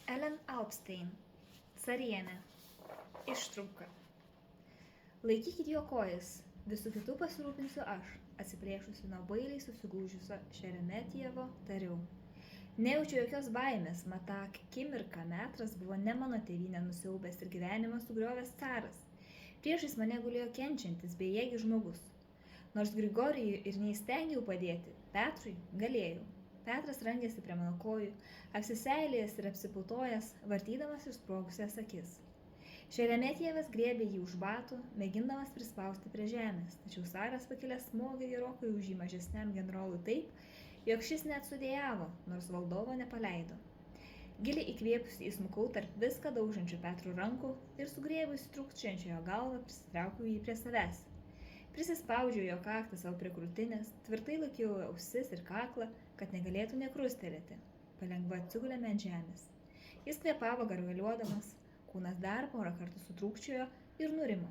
Ellen Alpstein, Carienė. Ištrauka. Laikykit jo kojas, visų kitų pasirūpinsiu aš, atsiplėšusi nuo bailiai susigūžusio Šeremetjevo tariau. Nejaučiu jokios baimės, mat tą akimirką metras buvo ne mano tėvynę nusiaubęs ir gyvenimą sugriovęs caras. Priešais mane gulėjo kenčiantis, bejėgis žmogus. Nors Grigorijui ir neįstengiau padėti, Petrui galėjau. Petras rangėsi prie mano kojų, apsiseilėjęs ir apsiputojęs, vartydamas išsprogusias akis. Šeremetjevas griebė jį už batų, mėgindamas prispausti prie žemės, tačiau caras pakilęs smogė gerokai už jį mažesniam generolui taip, jog šis net sudėjavo, nors valdovo nepaleido. Giliai įkvėpusi įsmukau tarp viską daužančių Petrų rankų ir sugrėbusi trūkčiančiojo galvą prisitraukiau jį prie savęs. Prisispaudžiau jo kaktą savo prie krūtinės, tvirtai laikiau ausis ir kaklą, kad negalėtų nekrustelėti. Palengva atsigulėme ant žemės. Jis kvėpavo gargaliuodamas, kūnas dar porą kartų sutrūkčiojo ir nurimo.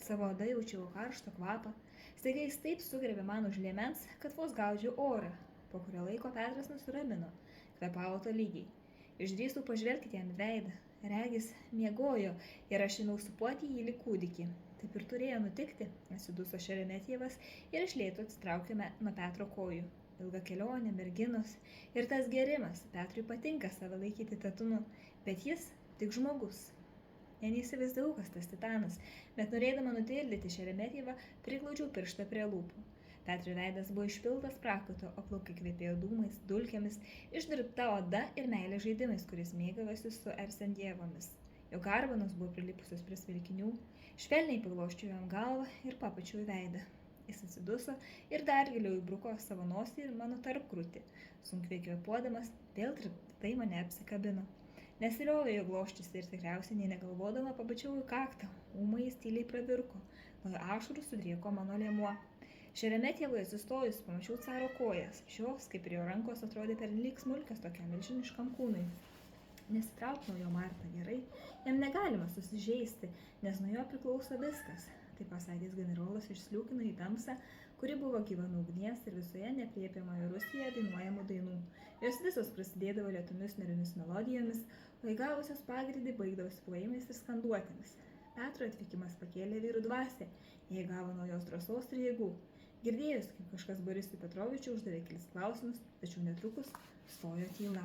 Savo oda jaučiau karšto kvapą, staiga jis taip sugriebė man už liemens, kad vos gaudžiau orą. Po kurio laiko Petras nusiramino, kvėpavo tolygiai. Išdrįsau pažvelgti jam į veidą. Regis miegojo ir aš ėmiau supuoti jį lyg kūdikį. Taip ir turėjo nutikti, atsiduso Šeremetjevas ir iš lėto atsitraukėme nuo Petro kojų. Ilga kelionė, merginos ir tas gėrimas. Petrui patinka save laikyti tatūnu, bet jis tik žmogus. Neįsivaizdavau, kas tas titanas, bet norėdama nutildyti Šeremetjevą, priglaudžiau pirštą prie lūpų. Petro veidas buvo išpiltas prakaito, o plaukai kvepėjo dūmais, dulkėmis, išdirbta oda ir meilės žaidimais, kuris mėgavosi su Ersendjevomis. Jo garbanos buvo prilipusios prie svilkinių, švelniai paglosčiau jam galvą ir papačiau į veidą. Jis atsiduso ir dar giliau įbruko savo nosį ir mano tarpkrūtį. Sunkiai kvėpuodamas, vėl tvirtai mane apsikabino. Nesiliovė jo gloščiusi ir tikriausiai nei negalvodama pabačiau į kaktą. Ūmai jis tyliai pravirko, nuo ašarų sudrieko mano liemuo. Šeremetjevui atsistojus pamačiau caro kojas. Šios, kaip ir jo rankos, atrodė pernelyg smulkios tokiam milžiniškam kūnui. Nesitrauk nuo jo, Marta, gerai? Jam negalima susižeisti, nes nuo jo priklauso viskas. Taip pasakęs generolas išsliūkino į tamsą, kuri buvo gyva nuo ugnies ir visoje nepriepiamoje Rusijoje dainuojamų dainų. Jos visos prasidėdavo lėtomis neriomis melodijomis, o įgavusios pagreitį baigdavosi plojimais ir skanduotėmis. Petro atvykimas pakėlė vyrų dvasią, jie gavo naujos drąsos ir jėgų. Girdėjus, kaip kažkas Borisui Petrovičiui uždavė kelis klausimus, tačiau netrukus stojo tyla.